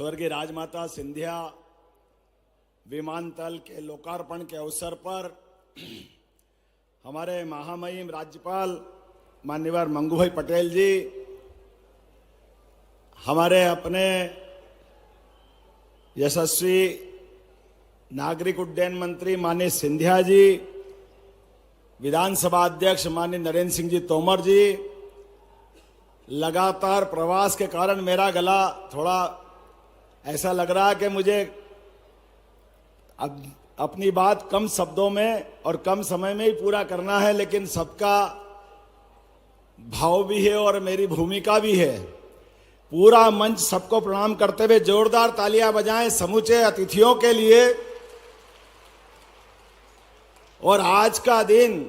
स्वर्गीय राजमाता सिंधिया विमानतल के लोकार्पण के अवसर पर हमारे महामहिम राज्यपाल माननीय मंगूभाई पटेल जी, हमारे अपने यशस्वी नागरिक उड्डयन मंत्री माननीय सिंधिया जी, विधानसभा अध्यक्ष माननीय नरेंद्र सिंह जी तोमर जी, लगातार प्रवास के कारण मेरा गला थोड़ा ऐसा लग रहा है कि मुझे अब अपनी बात कम शब्दों में और कम समय में ही पूरा करना है, लेकिन सबका भाव भी है और मेरी भूमिका भी है। पूरा मंच सबको प्रणाम करते हुए जोरदार तालियां बजाएं समूचे अतिथियों के लिए। और आज का दिन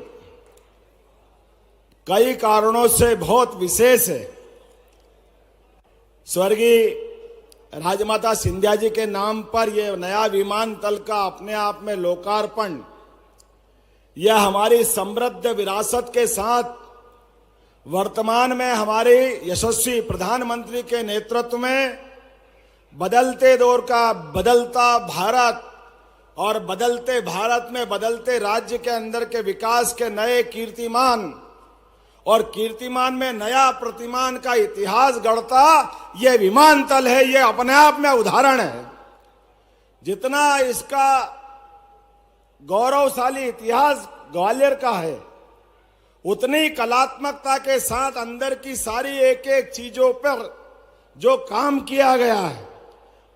कई कारणों से बहुत विशेष है। स्वर्गीय राजमाता सिंधिया जी के नाम पर यह नया विमानतल का अपने आप में लोकार्पण, यह हमारी समृद्ध विरासत के साथ वर्तमान में हमारे यशस्वी प्रधानमंत्री के नेतृत्व में बदलते दौर का बदलता भारत और बदलते भारत में बदलते राज्य के अंदर के विकास के नए कीर्तिमान और कीर्तिमान में नया प्रतिमान का इतिहास गढ़ता यह विमानतल है। यह अपने आप में उदाहरण है। जितना इसका गौरवशाली इतिहास ग्वालियर का है, उतनी कलात्मकता के साथ अंदर की सारी एक एक चीजों पर जो काम किया गया है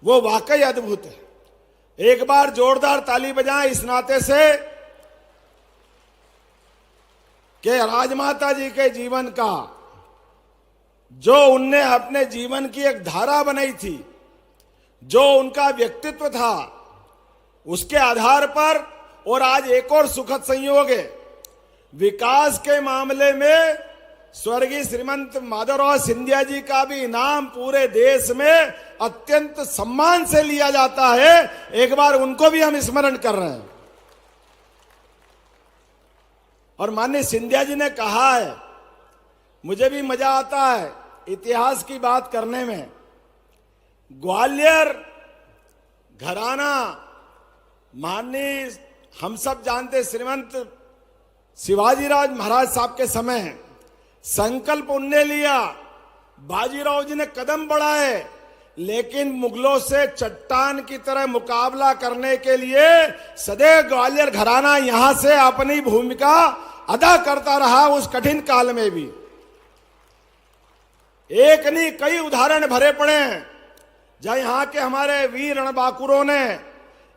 वो वाकई अद्भुत है। एक बार जोरदार ताली बजाएं इस नाते से कि राजमाता जी के जीवन का जो उनने अपने जीवन की एक धारा बनाई थी, जो उनका व्यक्तित्व था, उसके आधार पर और आज एक और सुखद संयोग है, विकास के मामले में स्वर्गीय श्रीमंत माधवराव सिंधिया जी का भी नाम पूरे देश में अत्यंत सम्मान से लिया जाता है। एक बार उनको भी हम स्मरण कर रहे हैं। और माननीय सिंधिया जी ने कहा है, मुझे भी मजा आता है इतिहास की बात करने में। ग्वालियर घराना माननीय हम सब जानते श्रीमंत शिवाजीराव महाराज साहब के समय संकल्प उनने लिया, बाजीराव जी ने कदम बढ़ाए, लेकिन मुगलों से चट्टान की तरह मुकाबला करने के लिए सदैव ग्वालियर घराना यहां से अपनी भूमिका अदा करता रहा। उस कठिन काल में भी एक नहीं कई उदाहरण भरे पड़े हैं, जहां यहां के हमारे वीर रणबांकुरों ने,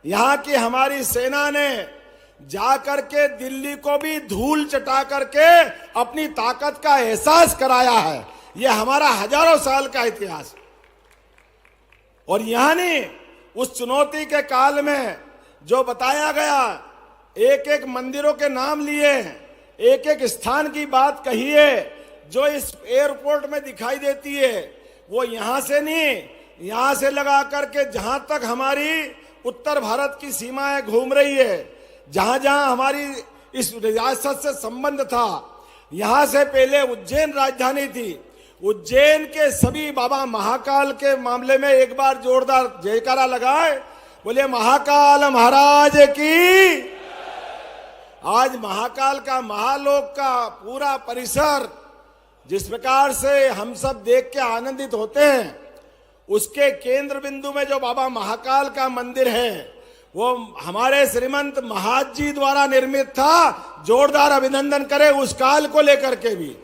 यहां की हमारी सेना ने जाकर के दिल्ली को भी धूल चटा करके अपनी ताकत का एहसास कराया है। यह हमारा हजारों साल का इतिहास। और यहां नहीं उस चुनौती के काल में जो बताया गया, एक एक मंदिरों के नाम लिए, एक एक स्थान की बात कही है जो इस एयरपोर्ट में दिखाई देती है, वो यहां से नहीं, यहां से लगा करके जहां तक हमारी उत्तर भारत की सीमाएं घूम रही है, जहां जहां हमारी इस रियासत से संबंध था, यहां से पहले उज्जैन राजधानी थी। उज्जैन के सभी बाबा महाकाल के मामले में एक बार जोरदार जयकारा लगाए, बोले महाकाल महाराज की। आज महाकाल का महालोक का पूरा परिसर जिस प्रकार से हम सब देख के आनंदित होते हैं, उसके केंद्र बिंदु में जो बाबा महाकाल का मंदिर है वो हमारे श्रीमंत महाज जी द्वारा निर्मित था। जोरदार अभिनंदन करें उस काल को लेकर के भी।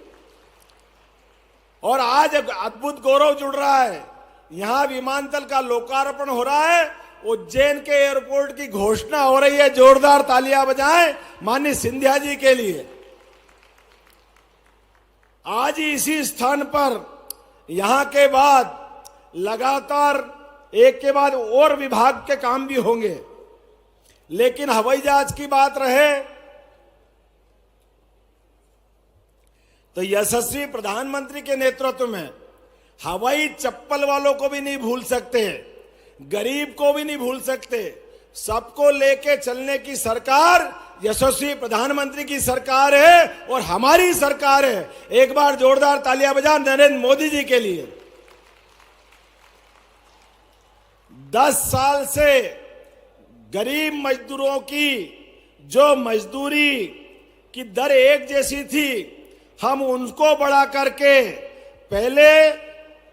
और आज अद्भुत गौरव जुड़ रहा है, यहां विमानतल का लोकार्पण हो रहा है, उज्जैन के एयरपोर्ट की घोषणा हो रही है। जोरदार तालियां बजाएं माननीय सिंधिया जी के लिए। आज ही इसी स्थान पर यहां के बाद लगातार एक के बाद और विभाग के काम भी होंगे, लेकिन हवाई जहाज की बात रहे तो यशस्वी प्रधानमंत्री के नेतृत्व में हवाई चप्पल वालों को भी नहीं भूल सकते, गरीब को भी नहीं भूल सकते। सबको लेके चलने की सरकार यशस्वी प्रधानमंत्री की सरकार है और हमारी सरकार है। एक बार जोरदार तालियां बजा नरेंद्र मोदी जी के लिए। 10 साल से गरीब मजदूरों की जो मजदूरी की दर एक जैसी थी, हम उनको बढ़ा करके पहले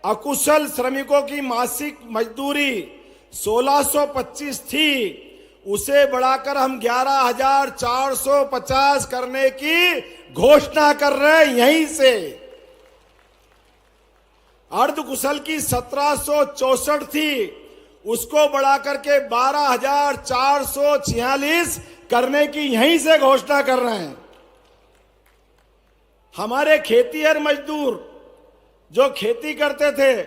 अकुशल श्रमिकों की मासिक मजदूरी 1625 थी, उसे बढ़ाकर हम 11,450 करने की घोषणा कर रहे हैं यहीं से। अर्धकुशल की 1764 थी, उसको बढ़ाकर के 12,446 करने की यहीं से घोषणा कर रहे हैं। हमारे खेतीहर मजदूर जो खेती करते थे,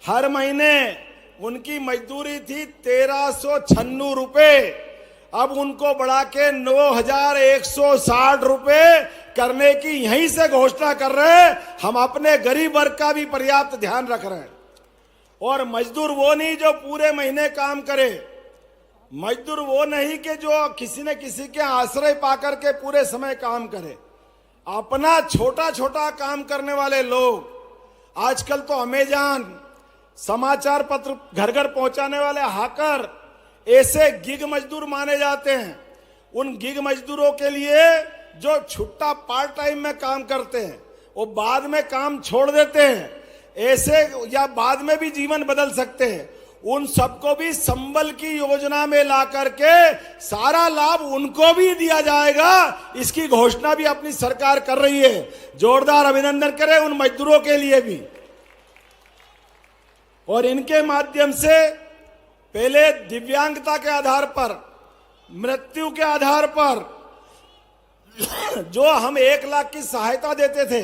हर महीने उनकी मजदूरी थी 1396 रुपए, अब उनको बढ़ा के 9,160 रुपए करने की यहीं से घोषणा कर रहे हैं। हम अपने गरीब वर्ग का भी पर्याप्त ध्यान रख रहे हैं। और मजदूर वो नहीं जो पूरे महीने काम करे, मजदूर वो नहीं कि जो किसी न किसी के आश्रय पाकर के पूरे समय काम करे। अपना छोटा छोटा काम करने वाले लोग, आजकल तो अमेजॉन, समाचार पत्र घर घर पहुंचाने वाले हाकर, ऐसे गिग मजदूर माने जाते हैं। उन गिग मजदूरों के लिए जो छुट्टा पार्ट टाइम में काम करते हैं, वो बाद में काम छोड़ देते हैं, ऐसे या बाद में भी जीवन बदल सकते हैं, उन सबको भी संबल की योजना में ला करके सारा लाभ उनको भी दिया जाएगा। इसकी घोषणा भी अपनी सरकार कर रही है। जोरदार अभिनंदन करें उन मजदूरों के लिए भी। और इनके माध्यम से पहले दिव्यांगता के आधार पर, मृत्यु के आधार पर जो हम 1 लाख की सहायता देते थे,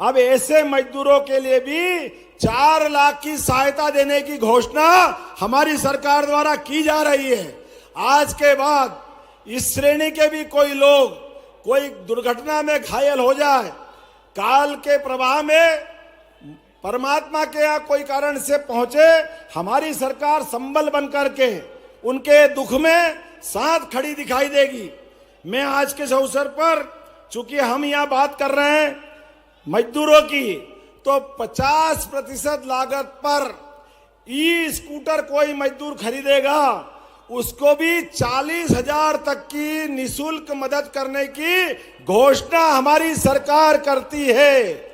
अब ऐसे मजदूरों के लिए भी 4 लाख की सहायता देने की घोषणा हमारी सरकार द्वारा की जा रही है। आज के बाद इस श्रेणी के भी कोई लोग कोई दुर्घटना में घायल हो जाए, काल के प्रवाह में परमात्मा के यहाँ कोई कारण से पहुंचे, हमारी सरकार संबल बनकर के उनके दुख में साथ खड़ी दिखाई देगी। मैं आज के इस अवसर पर, चूंकि हम यहाँ बात कर रहे हैं मजदूरों की, तो 50% लागत पर ई स्कूटर कोई मजदूर खरीदेगा, उसको भी 40,000 तक की निशुल्क मदद करने की घोषणा हमारी सरकार करती है।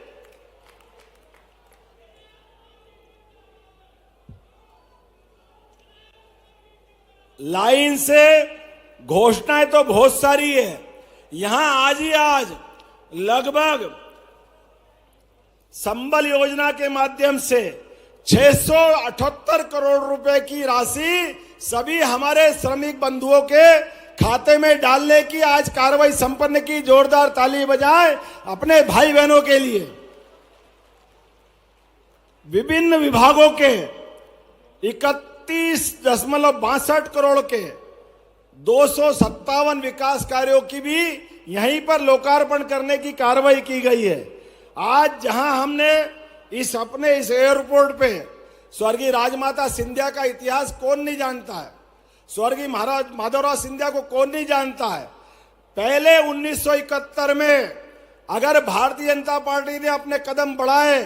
लाइन से घोषणाएं तो बहुत सारी है। यहां आज ही आज लगभग संबल योजना के माध्यम से 678 करोड़ रुपए की राशि सभी हमारे श्रमिक बंधुओं के खाते में डालने की आज कार्रवाई संपन्न की। जोरदार ताली बजाएं अपने भाई बहनों के लिए। विभिन्न विभागों के 31.62 करोड़ के 257 विकास कार्यों की भी यहीं पर लोकार्पण करने की कार्रवाई की गई है। आज जहां हमने इस एयरपोर्ट पे स्वर्गीय राजमाता सिंधिया का इतिहास कौन नहीं जानता है, स्वर्गीय महाराज माधवराव सिंधिया को कौन नहीं जानता है। पहले 1971 में अगर भारतीय जनता पार्टी ने अपने कदम बढ़ाए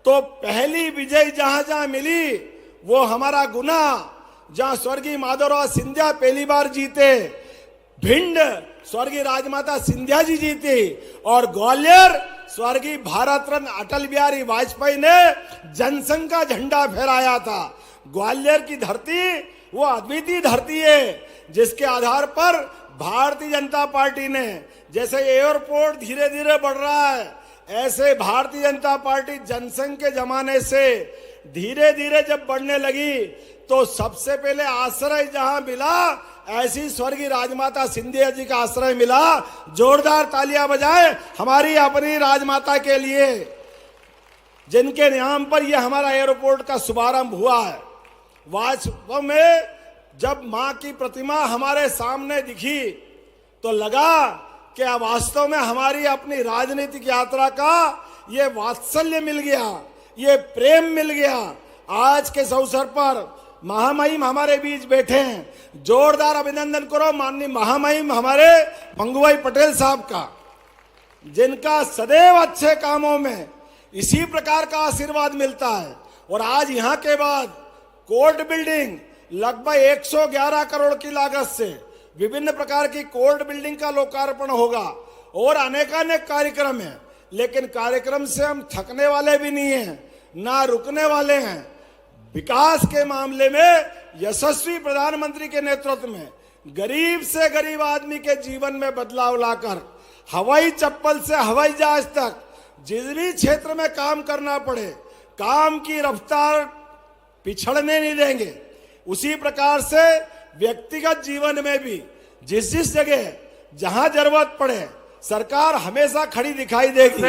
तो पहली विजय जहां जहां मिली वो हमारा गुना, जहां स्वर्गीय माधवराव सिंधिया पहली बार जीते, भिंड स्वर्गीय राजमाता सिंधिया जी जीती, और ग्वालियर स्वर्गीय भारत रत्न अटल बिहारी वाजपेयी ने जनसंघ का झंडा फहराया था। ग्वालियर की धरती वो अद्वितीय धरती है जिसके आधार पर भारतीय जनता पार्टी ने, जैसे एयरपोर्ट धीरे धीरे बढ़ रहा है, ऐसे भारतीय जनता पार्टी जनसंघ के जमाने से धीरे धीरे जब बढ़ने लगी तो सबसे पहले आश्रय जहां मिला, ऐसी स्वर्गीय राजमाता सिंधिया जी का आश्रय मिला। जोरदार तालियां बजाएं हमारी अपनी राजमाता के लिए, जिनके नाम पर यह हमारा एयरपोर्ट का शुभारंभ हुआ है। वास्तव में जब मां की प्रतिमा हमारे सामने दिखी तो लगा कि वास्तव में हमारी अपनी राजनीतिक यात्रा का ये वात्सल्य मिल गया, ये प्रेम मिल गया। आज के इस अवसर पर महामहिम हमारे बीच बैठे हैं। जोरदार अभिनंदन करो माननीय महामहिम हमारे मंगूभाई पटेल साहब का, जिनका सदैव अच्छे कामों में इसी प्रकार का आशीर्वाद मिलता है। और आज यहां के बाद कोर्ट बिल्डिंग लगभग 111 करोड़ की लागत से विभिन्न प्रकार की कोल्ड बिल्डिंग का लोकार्पण होगा और अनेकानेक कार्यक्रम है। लेकिन कार्यक्रम से हम थकने वाले भी नहीं हैं, ना रुकने वाले हैं। विकास के मामले में यशस्वी प्रधानमंत्री के नेतृत्व में गरीब से गरीब आदमी के जीवन में बदलाव लाकर हवाई चप्पल से हवाई जहाज तक जिस भी क्षेत्र में काम करना पड़े, काम की रफ्तार पिछड़ने नहीं देंगे। उसी प्रकार से व्यक्तिगत जीवन में भी जिस जिस जगह जहां जरूरत पड़े सरकार हमेशा खड़ी दिखाई देगी।